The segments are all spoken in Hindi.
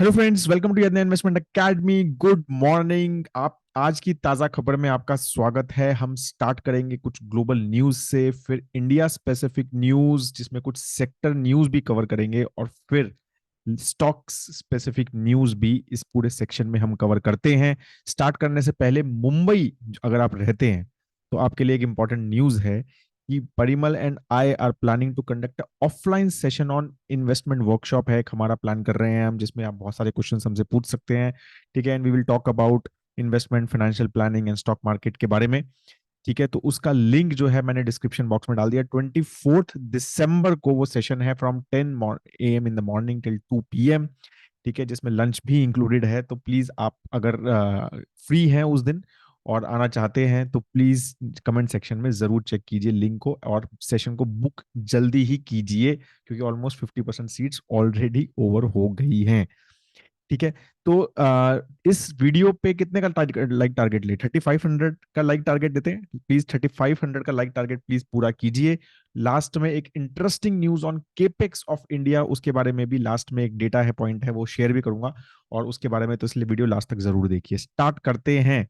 हेलो फ्रेंड्स, वेलकम टू यदन इन्वेस्टमेंट एकेडमी। Good morning. आप आज की ताजा खबर में आपका स्वागत है। हम स्टार्ट करेंगे कुछ ग्लोबल न्यूज से, फिर इंडिया स्पेसिफिक न्यूज जिसमें कुछ सेक्टर न्यूज भी कवर करेंगे, और फिर स्टॉक्स स्पेसिफिक न्यूज भी इस पूरे सेक्शन में हम कवर करते हैं। स्टार्ट करने से पहले मुंबई अगर आप रहते हैं तो आपके लिए एक इंपॉर्टेंट न्यूज है कि Parimal and I are planning to conduct offline session on investment workshop है। एक हमारा प्लान कर रहे हैं हम, जिसमें आप बहुत सारे क्वेश्चंस हमसे पूछ सकते हैं। ठीक है, and we will talk about investment, financial planning and stock market के बारे में। ठीक है, तो उसका लिंक जो है मैंने डिस्क्रिप्शन बॉक्स में डाल दिया। 24 दिसंबर को वो सेशन है, from 10 AM in the morning till 2 PM। ठीक है, जिसमें लंच भी इंक्लूडेड है। तो प्लीज आप अगर फ्री हैं उस दिन और आना चाहते हैं तो प्लीज कमेंट सेक्शन में जरूर चेक कीजिए लिंक को, और सेशन को बुक जल्दी ही कीजिए, क्योंकि ऑलमोस्ट 50% सीट्स ऑलरेडी ओवर हो गई हैं। ठीक है, तो इस वीडियो पे कितने का लाइक टारगेट ले? 3500 का लाइक टारगेट देते हैं प्लीज। 3500 का लाइक टारगेट प्लीज पूरा कीजिए। लास्ट में एक interesting news on capex of India, उसके बारे में भी लास्ट में एक डेटा है, पॉइंट है, वो शेयर भी करूंगा, और उसके बारे में तो इसलिए वीडियो लास्ट तक जरूर देखिए। स्टार्ट करते हैं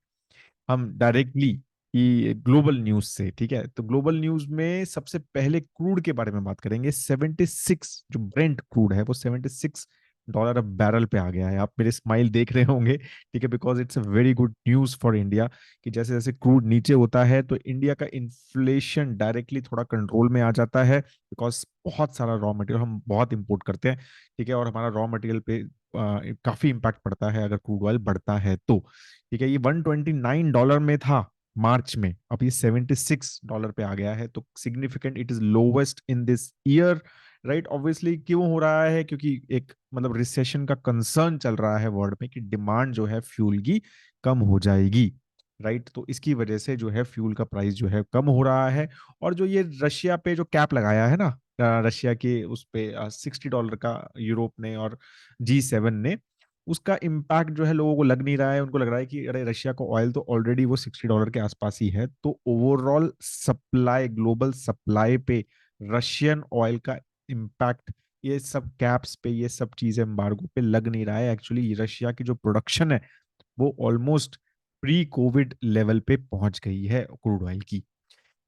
हम डायरेक्टली कि ग्लोबल न्यूज से। ठीक है, तो ग्लोबल न्यूज में सबसे पहले क्रूड के बारे में बात करेंगे। 76, जो ब्रेंट क्रूड है वो $76 अब बैरल पे आ गया है। आप मेरे स्माइल देख रहे होंगे, ठीक है, because it's a very good news for India कि जैसे जैसे क्रूड नीचे होता है तो इंडिया का इन्फ्लेशन डायरेक्टली थोड़ा कंट्रोल में आ जाता है, बिकॉज बहुत सारा रॉ मटेरियल हम बहुत इंपोर्ट करते हैं। ठीक है, और हमारा रॉ मटेरियल पे काफी इम्पैक्ट पड़ता है अगर क्रूड ऑयल बढ़ता है तो। ठीक है, ये $129 में था मार्च में, अब ये $76 पे आ गया है, तो significant, it is lowest in this year. Right, obviously क्यों हो रहा है? क्योंकि एक मतलब रिसेशन का कंसर्न चल रहा है वर्ल्ड में कि डिमांड जो है फ्यूल की कम हो जाएगी। राइट, तो इसकी वजह से जो है फ्यूल का प्राइस जो है कम हो रहा है। और जो ये रशिया पे जो कैप लगाया है ना, रशिया के उस पे $60 का यूरोप ने और G7 ने, उसका इम्पैक्ट जो है लोगों को लग नहीं रहा है। उनको लग रहा है कि अरे रशिया को ऑयल तो ऑलरेडी वो $60 के आसपास ही है, तो ओवरऑल सप्लाई, ग्लोबल सप्लाई पे रशियन ऑयल का इम्पैक्ट, ये सब कैप्स पे, ये सब चीजें एम्बार्गो पे लग नहीं रहा है। एक्चुअली रशिया की जो प्रोडक्शन है वो ऑलमोस्ट प्री कोविड लेवल पे पहुंच गई है क्रूड ऑयल की।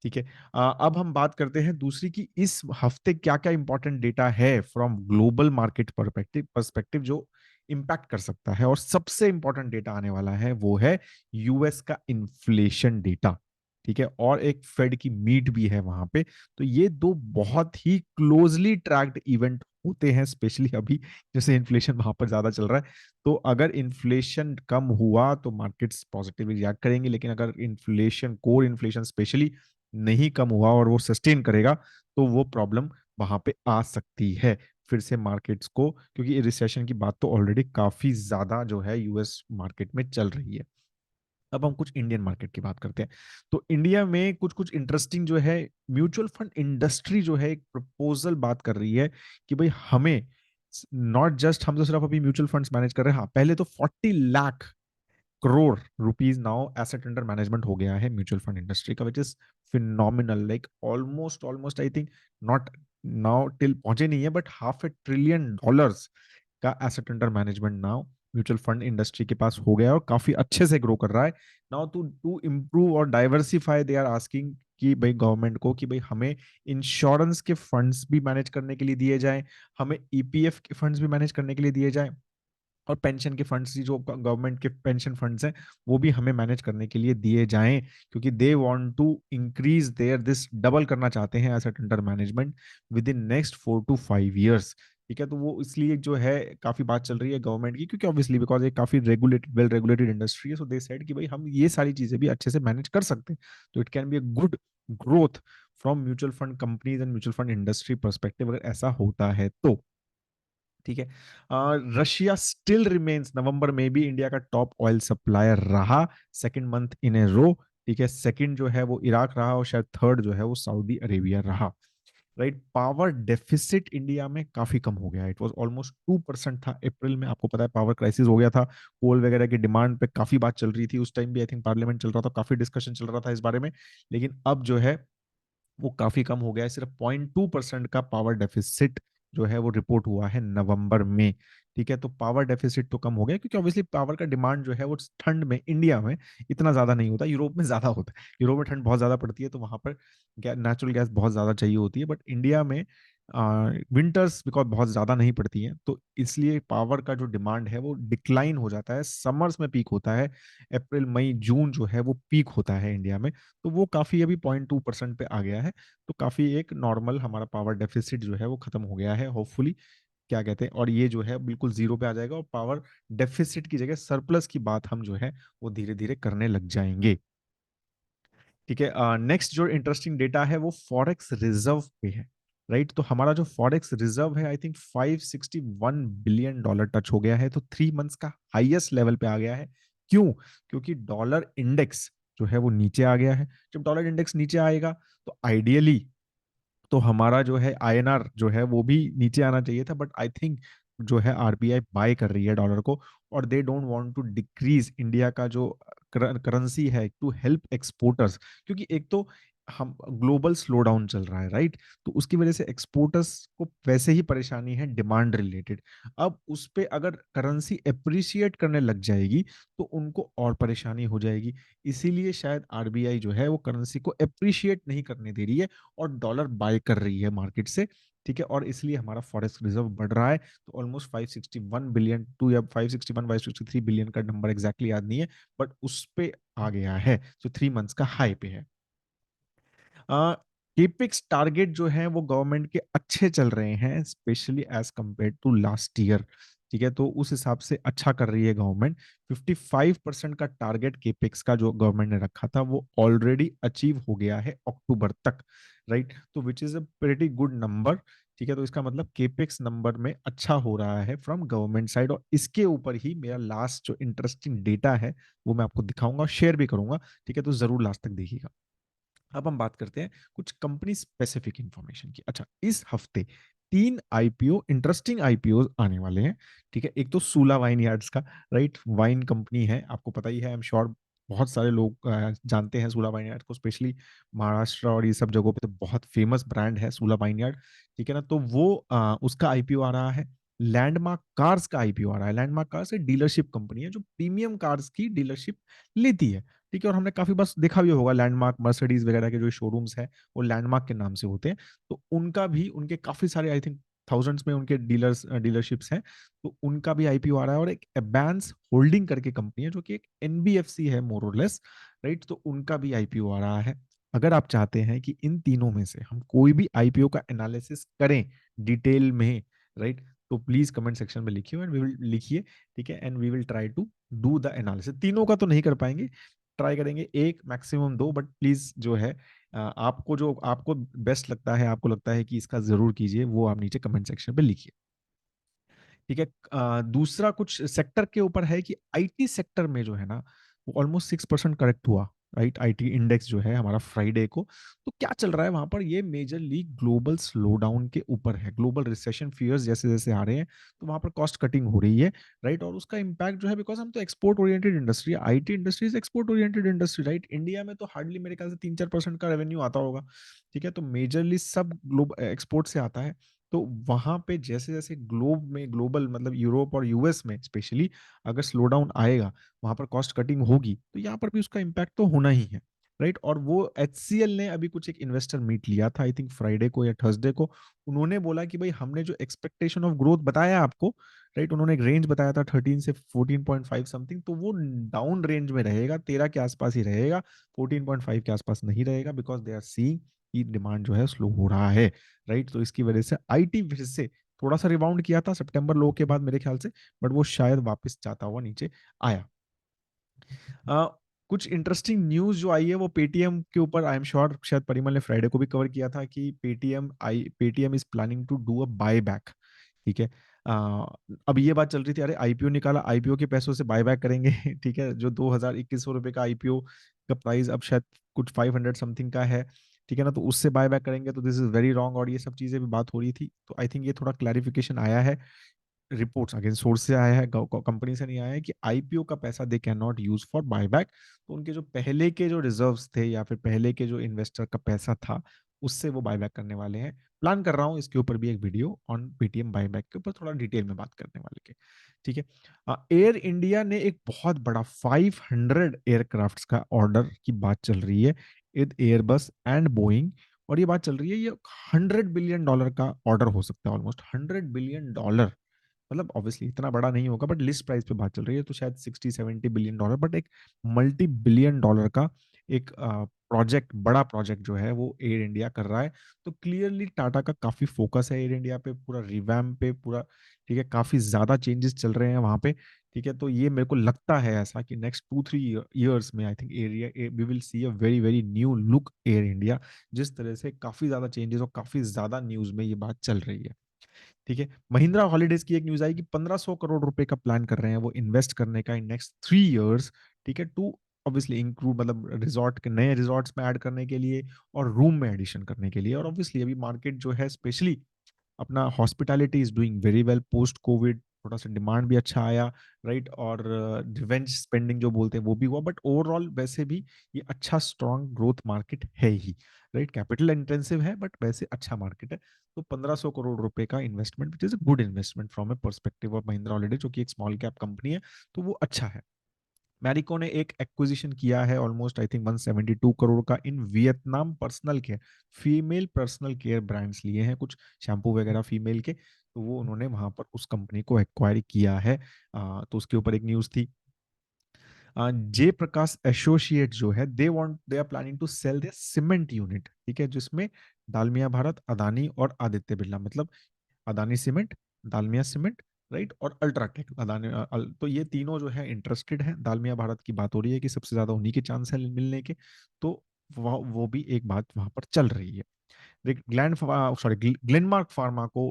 ठीक है, अब हम बात करते हैं दूसरी की इस हफ्ते क्या क्या इंपॉर्टेंट डेटा है फ्रॉम ग्लोबल मार्केट पर्सपेक्टिव जो इम्पैक्ट कर सकता है। और सबसे इंपॉर्टेंट डेटा आने वाला है वो है यूएस का इन्फ्लेशन डेटा। ठीक है, और एक फेड की मीट भी है वहां पे। तो ये दो बहुत ही क्लोजली ट्रैक्ड इवेंट होते हैं, स्पेशली अभी जैसे इन्फ्लेशन वहां पर ज्यादा चल रहा है। तो अगर इन्फ्लेशन कम हुआ तो मार्केट्स पॉजिटिवली रिएक्ट करेंगे, लेकिन अगर इन्फ्लेशन, कोर इन्फ्लेशन स्पेशली नहीं कम हुआ और वो सस्टेन करेगा तो वो प्रॉब्लम वहां पे आ सकती है फिर से मार्केट्स को, क्योंकि रिसेशन की बात तो ऑलरेडी काफी ज्यादा जो है यूएस मार्केट में चल रही है। अब हम कुछ इंडियन मार्केट की बात करते हैं। तो इंडिया में कुछ कुछ इंटरेस्टिंग जो है, म्यूचुअल फंड इंडस्ट्री जो है एक प्रपोजल बात कर रही है कि भाई हमें नॉट जस्ट, हम तो सिर्फ अभी म्यूचुअल फंड्स मैनेज कर रहे हैं। हाँ, पहले तो 40 lakh crore rupees now asset under management हो गया है म्यूचुअल फंड इंडस्ट्री का, which is phenomenal. Like almost almost I think not now till पहुंचे नहीं है, बट $500 बिलियन का asset under management now mutual fund industry के पास हो गया है, और काफी अच्छे से ग्रो कर रहा है। नाउ टू टू इम्प्रूव और डाइवर्सिफाई दे आर आस्किंग कि भाई गवर्नमेंट को कि भाई हमें इंश्योरेंस के फंड्स भी मैनेज करने के लिए दिए जाएं, हमें ईपीएफ के फंड्स भी मैनेज करने के लिए दिए जाएं, और पेंशन के फंड्स, जो गवर्नमेंट के पेंशन फंड्स हैं वो भी हमें मैनेज करने के लिए दिए जाएं, क्योंकि they want to increase their this, double करना चाहते हैं asset under management with in next 4 to 5 years। ठीक है, तो वो इसलिए जो है काफी बात चल रही है गवर्नमेंट की, क्योंकि ऑब्वियसली बिकॉज एक काफी रेगुलेटेड, वेल रेगुलेटेड इंडस्ट्री है। सो दे सेड कि भाई हम ये सारी चीजें भी अच्छे से मैनेज कर सकते हैं, तो it can be a good growth from mutual fund companies and mutual fund industry perspective, अगर ऐसा होता है तो। ठीक है, रशिया स्टिल रिमेन्स नवंबर में भी इंडिया का टॉप ऑयल सप्लायर रहा, सेकंड मंथ इन ए रो। ठीक है, सेकंड जो है वो इराक रहा, और शायद थर्ड जो है वो सऊदी अरेबिया रहा। राइट, पावर डेफिसिट इंडिया में काफी कम हो गया। इट वाज ऑलमोस्ट 2% था अप्रैल में। आपको पता है पावर क्राइसिस हो गया था, कोल वगैरह की डिमांड पे काफी बात चल रही थी उस टाइम भी। आई थिंक पार्लियामेंट चल रहा था, काफी डिस्कशन चल रहा था इस बारे में। लेकिन अब जो है वो काफी कम हो गया है, सिर्फ 0.2% का पावर डेफिसिट जो है वो रिपोर्ट हुआ है नवंबर में। ठीक है, तो पावर डेफिसिट तो कम हो गया, क्योंकि ऑब्वियसली पावर का डिमांड जो है वो ठंड में इंडिया में इतना ज्यादा नहीं होता, यूरोप में ज्यादा होता है। यूरोप में ठंड बहुत ज्यादा पड़ती है, तो वहां पर नेचुरल गैस बहुत ज्यादा चाहिए होती है, बट इंडिया में विंटर्स बिकॉज बहुत ज्यादा नहीं पड़ती हैं, तो इसलिए पावर का जो डिमांड है वो डिक्लाइन हो जाता है, समर्स में पीक होता है। अप्रैल मई जून जो है वो पीक होता है इंडिया में, तो वो काफी अभी 0.2% पे आ गया है। तो काफी एक नॉर्मल हमारा पावर डेफिसिट जो है वो खत्म हो गया है होपफुली, क्या कहते हैं, और ये जो है बिल्कुल जीरो पे आ जाएगा, और पावर डेफिसिट की जगह सरप्लस की बात हम जो है वो धीरे धीरे करने लग जाएंगे। ठीक है, नेक्स्ट जो इंटरेस्टिंग डेटा है वो फॉरेक्स रिजर्व पे है। राइट, तो हमारा जो फॉरेक्स रिजर्व है I think 561 billion dollar touch हो गया है, तो 3 मंथ्स का हाईएस्ट लेवल पे आ गया है। क्यों? क्योंकि डॉलर इंडेक्स जो है वो नीचे आ गया है। जब डॉलर इंडेक्स नीचे आएगा तो आइडियली तो हमारा जो है आईएनआर जो है वो भी नीचे आना चाहिए था, बट आई थिंक जो है आरबीआई बाय कर रही है डॉलर को, और they don't want to decrease India का जो करेंसी है टू हेल्प एक्सपोर्टर्स, क्योंकि एक तो हम ग्लोबल स्लो डाउन चल रहा है, राइट, तो उसकी वजह से एक्सपोर्टर्स को वैसे ही परेशानी है डिमांड रिलेटेड। अब उस पे अगर करेंसी एप्रिशिएट करने लग जाएगी तो उनको और परेशानी हो जाएगी, इसीलिए शायद आरबीआई जो है वो करेंसी को एप्रिशिएट नहीं करने दे रही है और डॉलर बाय कर रही है मार्केट से। ठीक है, और इसलिए हमारा फॉरेक्स रिजर्व बढ़ रहा है, तो ऑलमोस्ट 561 बिलियन टू या 563 का नंबर एग्जैक्टली याद नहीं है, बट उस पे आ गया है, जो 3 मंथ्स का हाई पे है। केपिक्स टारगेट जो है वो गवर्नमेंट के अच्छे चल रहे हैं, specially as compare to last year. ठीक है, तो उस हिसाब से अच्छा कर रही है गवर्नमेंट। 55% का टारगेट केपिक्स का जो गवर्नमेंट ने रखा था वो ऑलरेडी अचीव हो गया है अक्टूबर तक। राइट, तो which is a pretty good number. ठीक है, तो इसका मतलब केपेक्स नंबर में अच्छा हो रहा है फ्रॉम गवर्नमेंट साइड, और इसके ऊपर ही मेरा लास्ट जो इंटरेस्टिंग डेटा है वो मैं आपको दिखाऊंगा और शेयर भी करूंगा। ठीक है, तो जरूर लास्ट तक देखिएगा। अब हम बात करते हैं कुछ कंपनी स्पेसिफिक इंफॉर्मेशन की। अच्छा, इस हफ्ते 3 आईपीओ, इंटरेस्टिंग आईपीओ आने वाले हैं। ठीक है, एक तो सूला वाइन यार्ड्स का, राइट, वाइन कंपनी है, आपको पता ही है, आई एम श्योर बहुत सारे लोग जानते हैं सूला वाइन यार्ड को, स्पेशली महाराष्ट्र और ये सब जगहों पे तो बहुत फेमस ब्रांड है सूला वाइन यार्ड। ठीक है ना, तो वो उसका आईपीओ आ रहा है। लैंडमार्क कार्स का आईपीओ आ रहा है। लैंडमार्क कार्स एक डीलरशिप कंपनी है जो प्रीमियम कार्स की डीलरशिप लेती है। ठीक है, और हमने काफी बस देखा भी होगा, लैंडमार्क मर्सिडीज वगैरह के जो शोरूम्स हैं वो लैंडमार्क के नाम से होते हैं। तो उनका भी, उनके काफी सारे आई थिंक थाउजेंड्स में उनके डीलरशिप्स हैं, तो उनका भी आईपीओ आ रहा है। और एक एबांस होल्डिंग करके कंपनी है जो कि एक एनबीएफसी है मोर और लेस, राइट, तो उनका भी आईपीओ आ रहा है। अगर आप चाहते हैं कि इन तीनों में से हम कोई भी आईपीओ का एनालिसिस करें डिटेल में, राइट, तो प्लीज कमेंट सेक्शन में लिखिए एंड वी विल लिखिए। ठीक है, and we will try to do the analysis. तीनों का तो नहीं कर पाएंगे, ट्राई करेंगे एक मैक्सिमम दो, बट प्लीज जो है आपको जो आपको बेस्ट लगता है, आपको लगता है कि इसका जरूर कीजिए, वो आप नीचे कमेंट सेक्शन पे लिखिए। ठीक है, दूसरा कुछ सेक्टर के ऊपर है कि आईटी सेक्टर में जो है ना वो ऑलमोस्ट 6% करेक्ट हुआ। राइट, आईटी इंडेक्स जो है हमारा फ्राइडे को, तो क्या चल रहा है वहां पर, ये मेजरली ग्लोबल स्लो डाउन के ऊपर है, ग्लोबल रिसेशन फियर्स जैसे जैसे आ रहे हैं, तो वहां पर कॉस्ट कटिंग हो रही है। राइट, और उसका इम्पैक्ट जो है, बिकॉज हम तो एक्सपोर्ट ओरिएंटेड इंडस्ट्री है, IT industry is export oriented industry, right, India में तो हार्डली मेरे ख्याल से 3-4% का रेवेन्यू आता होगा। ठीक है, तो मेजरली सब ग्लोबल एक्सपोर्ट से आता है। तो वहां पे जैसे जैसे ग्लोब में, ग्लोबल मतलब यूरोप और यूएस में स्पेशली अगर स्लो डाउन आएगा, वहां पर कॉस्ट कटिंग होगी, तो यहाँ पर भी उसका इम्पैक्ट तो होना ही है। राइट, और वो एचसीएल ने अभी कुछ एक इन्वेस्टर मीट लिया था आई थिंक फ्राइडे को या थर्सडे को। उन्होंने बोला कि भाई हमने जो एक्सपेक्टेशन ऑफ ग्रोथ बताया आपको, राइट, उन्होंने एक रेंज बताया था 13 से 14.5 समथिंग, तो वो डाउन रेंज में रहेगा, 13 के आसपास ही रहेगा, 14.5 के आसपास नहीं रहेगा, बिकॉज दे आर सीइंग कि डिमांड जो है स्लो हो रहा है। राइट, तो इसकी वजह से आईटी फिर से थोड़ा सा रिबाउंड किया था सितंबर लो के बाद मेरे ख्याल से, बट वो शायद वापस जाता हुआ नीचे आया। आ, कुछ इंटरेस्टिंग न्यूज जो आई है वो पेटीएम के ऊपर, आई एम श्योर शायद परिमल ने फ्राइडे को भी कवर किया था कि Paytm is planning to do a buy back. ठीक है, अब ये बात चल रही थी, अरे आईपीओ निकाला, आईपीओ के पैसों से बाय बैक करेंगे। ठीक है, जो 2021 रुपए का आईपीओ का प्राइस अब शायद कुछ 500 समथिंग का है। ठीक है ना, तो उससे बाय बैक करेंगे, तो दिस इज वेरी रॉन्ग, और ये सब चीजें भी बात हो रही थी, तो आई थिंक ये थोड़ा क्लैरिफिकेशन आया है। रिपोर्ट्स अगेन सोर्स से आया है, कंपनी से नहीं आया है, कि आईपीओ का पैसा they can not use for buyback. तो उनके जो पहले के जो रिजर्व्स थे या फिर पहले के जो इन्वेस्टर का पैसा था उससे वो बायबैक करने वाले हैं। प्लान कर रहा हूँ इसके ऊपर भी एक वीडियो ऑन पेटीएम बायबैक के ऊपर थोड़ा डिटेल में बात करने वाले के। ठीक है। एयर इंडिया ने एक बहुत बड़ा 500 एयरक्राफ्ट्स का ऑर्डर की बात चल रही है विद एयरबस एंड बोइंग। और ये बात चल रही है, ये $100 बिलियन का ऑर्डर हो सकता है, ऑलमोस्ट $100 बिलियन। मतलब ऑब्वियसली इतना बड़ा नहीं होगा, बट लिस्ट प्राइस पे बात चल रही है तो शायद 60-70 बिलियन डॉलर, बट एक $multi-billion का एक प्रोजेक्ट, बड़ा प्रोजेक्ट जो है वो एयर इंडिया कर रहा है। तो क्लियरली टाटा का काफी फोकस है एयर इंडिया पे, पूरा रिवैम्प पे पूरा। ठीक है, काफी ज्यादा चेंजेस चल रहे हैं वहां पे। ठीक है, तो ये मेरे को लगता है ऐसा कि नेक्स्ट 2-3 ईयर्स में I think area we will see a very very new look Air India. जिस तरह से काफी ज्यादा चेंजेस और काफी ज्यादा न्यूज में ये बात चल रही है। ठीक है, महिंद्रा हॉलीडेज की एक न्यूज आई कि 1500 करोड़ रुपए का प्लान कर रहे हैं वो इन्वेस्ट करने का इन नेक्स्ट 3 इयर्स। ठीक है, टू ऑब्वियसली इंक्लूड, मतलब रिजॉर्ट के नए रिजॉर्ट्स में ऐड करने के लिए और रूम में एडिशन करने के लिए। और ऑब्वियसली अभी मार्केट जो है स्पेशली अपना hospitality is doing very well post Covid, थोड़ा सा डिमांड भी अच्छा आया, राइट। और रिवेंज स्पेंडिंग जो बोलते हैं वो भी हुआ, बट ओवरऑल वैसे भी ये अच्छा स्ट्रॉन्ग ग्रोथ मार्केट है ही, राइट। कैपिटल इंटेंसिव है बट वैसे अच्छा मार्केट है। तो 1500 करोड़ रुपए का investment which is a good investment from A perspective of Mahindra holiday, जो कि एक स्मॉल कैप कंपनी है, तो वो अच्छा है। मैरिको ने एक एक्विजिशन किया है ऑलमोस्ट आई थिंक 172 करोड़ का in Vietnam personal care, female personal care brands लिए हैं कुछ, शैम्पू वगैरह फीमेल के, तो वो उन्होंने वहां पर उस कंपनी को एक्वायर किया है। तो उसके ऊपर एक न्यूज थी। जय प्रकाश एसोसिएट जो है, they are planning to sell the cement unit. ठीक है, जिसमें दालमिया भारत, अदानी और आदित्य बिरला, मतलब Adani cement, Dalmia cement, right, और अल्ट्राटेक अदानी तो ये तीनों जो है इंटरेस्टेड है। दालमिया भारत की बात हो रही है कि सबसे ज्यादा उन्हीं के चांस है मिलने के। तो वो भी एक बात वहां पर चल रही है। ग्लेनमार्क फार्मा को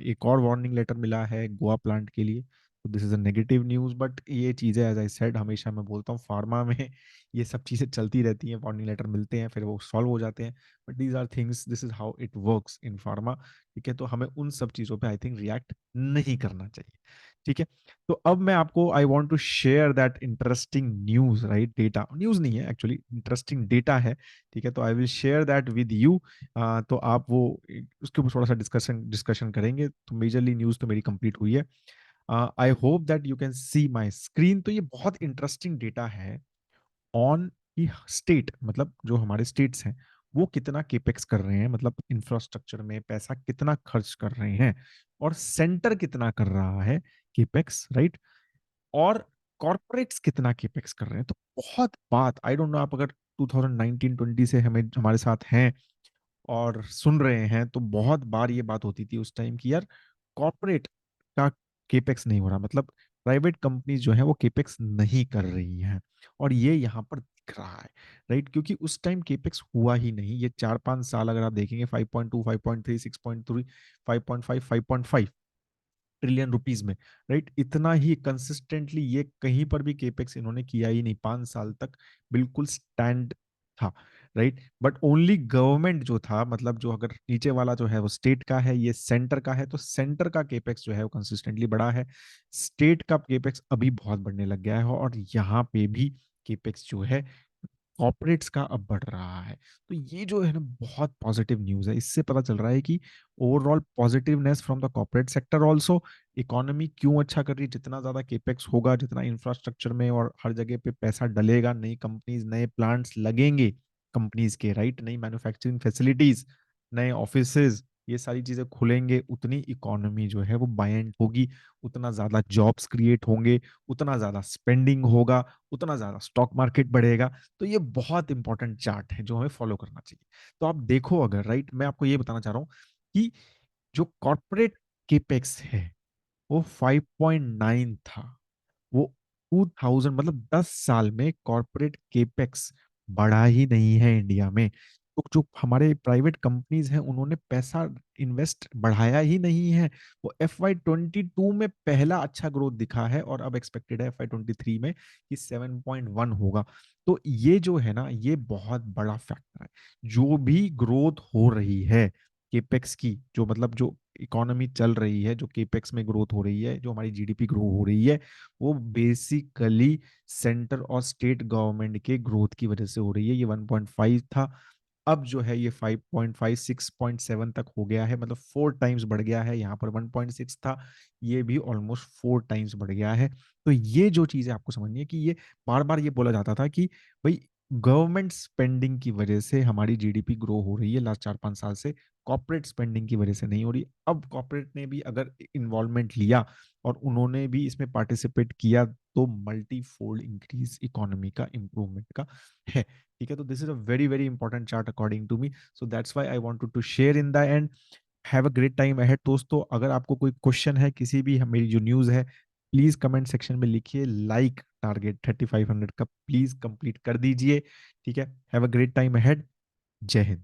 एक और वार्निंग लेटर मिला है गोवा प्लांट के लिए। तो this is a negative news, but ये चीजें एज आई सेड, हमेशा मैं बोलता हूँ फार्मा में ये सब चीजें चलती रहती हैं, वार्निंग लेटर मिलते हैं फिर वो सॉल्व हो जाते हैं। But these are things, this is how it works in pharma. ठीक है, तो हमें उन सब चीजों पे आई थिंक रिएक्ट नहीं करना चाहिए। ठीक है, तो अब मैं आपको I want to share that interesting news, right. Data news नहीं है एक्चुअली, इंटरेस्टिंग डेटा है। ठीक है, तो I will share that with you. तो आप वो उसके ऊपर थोड़ा सा डिस्कशन डिस्कशन करेंगे। तो मेजरली न्यूज तो मेरी कंप्लीट हुई है। I hope that you can see my screen. तो ये बहुत इंटरेस्टिंग डेटा है ऑन की स्टेट, मतलब जो हमारे स्टेट्स हैं वो कितना केपेक्स कर रहे हैं, मतलब इंफ्रास्ट्रक्चर में पैसा कितना खर्च कर रहे हैं, और सेंटर कितना कर रहा है केपेक्स, राइट। और कॉर्पोरेट्स कितना केपेक्स कर रहे हैं। तो बहुत बात, आई डोंट नो, आप अगर 2019-20 से हमें हमारे साथ हैं और सुन रहे हैं, तो बहुत बार ये बात होती थी उस टाइम की यार कॉर्पोरेट का केपेक्स नहीं हो रहा, मतलब प्राइवेट कंपनीज जो है वो केपेक्स नहीं कर रही हैं। और ये यहाँ पर दिख रहा है, राइट, क्योंकि उस टाइम केपेक्स हुआ ही नहीं। ये 4-5 साल अगर आप देखेंगे, 5.2, 5.3, 6.3, 5.5, 5.5 ट्रिलियन रुपीज में, राइट, इतना ही कंसिस्टेंटली ये कहीं पर भी केपेक्स इन्होंने किया ही नहीं 5 साल तक, बिल्कुल स्टैंड था, राइट। बट ओनली गवर्नमेंट जो था, मतलब जो अगर नीचे वाला जो है वो स्टेट का है, ये सेंटर का है, तो सेंटर का केपेक्स जो है वो कंसिस्टेंटली बढ़ा है। स्टेट का केपेक्स अभी बहुत बढ़ने लग गया है, और यहाँ पे भी केपेक्स जो है कॉर्पोरेट्स का अब बढ़ रहा है। तो ये जो है ना बहुत पॉजिटिव न्यूज है। इससे पता चल रहा है कि overall positiveness from the corporate sector also. Economy क्यों अच्छा कर रही है, जितना ज्यादा केपेक्स होगा, जितना इंफ्रास्ट्रक्चर में और हर जगह पे पैसा डलेगा, नई कंपनीज नए प्लांट्स लगेंगे कंपनीज के, राइट, नई मैन्युफैक्चरिंग फैसिलिटीज, नए ऑफिसेज, ये सारी चीजें खुलेंगे, उतनी इकोनॉमी जो है वो बायएंट होगी, उतना ज्यादा जॉब्स क्रिएट होंगे, उतना ज्यादा स्पेंडिंग होगा, उतना ज्यादा स्टॉक मार्केट बढ़ेगा। तो ये बहुत इंपॉर्टेंट चार्ट है जो हमें फॉलो करना चाहिए। तो आप देखो अगर, राइट, मैं आपको ये बताना चाह रहा हूँ कि जो कॉर्पोरेट केपेक्स है वो 5.9 था। वो 2000, मतलब 10 साल में कॉर्पोरेट केपेक्स बढ़ा ही नहीं है इंडिया में। तो जो हमारे प्राइवेट कंपनीज हैं उन्होंने पैसा इन्वेस्ट बढ़ाया ही नहीं है। वो FY22 में पहला अच्छा ग्रोथ दिखा है, और अब एक्सपेक्टेड है FY23 में कि 7.1 होगा। तो ये जो है ना, ये बहुत बड़ा फैक्टर है। जो भी ग्रोथ हो रही है केपेक्स की, जो मतलब जो इकोनॉमी चल रही है, जो केपेक्स में ग्रोथ हो रही है, जो हमारी जीडीपी ग्रो हो रही है, वो बेसिकली सेंटर और स्टेट गवर्नमेंट के ग्रोथ की वजह से हो रही है। ये 1.5 था अब जो है ये 5.5 6.7 तक हो गया है, मतलब 4 टाइम्स बढ़ गया है। यहाँ पर 1.6 था, ये भी ऑलमोस्ट 4 टाइम्स बढ़ गया है। तो ये जो चीज है आपको समझनी है कि ये बार बार ये बोला जाता था कि भाई गवर्नमेंट स्पेंडिंग की वजह से हमारी जीडीपी ग्रो हो रही है लास्ट 4-5 साल से, कॉर्पोरेट स्पेंडिंग की वजह से नहीं हो रही। अब कॉर्पोरेट ने भी अगर इन्वॉल्वमेंट लिया और उन्होंने भी इसमें पार्टिसिपेट किया तो मल्टी फोल्ड इंक्रीज इकोनॉमी का इम्प्रूवमेंट का है। ठीक है, तो this is a very very important chart according to me, so that's why I wanted to share in the end. Have a great time ahead दोस्तों। अगर आपको कोई क्वेश्चन है किसी भी मेरी जो न्यूज़ है, प्लीज कमेंट सेक्शन में लिखिए। लाइक टारगेट 3500 का प्लीज कंप्लीट कर दीजिए। ठीक है, have a great time ahead. जय हिंद।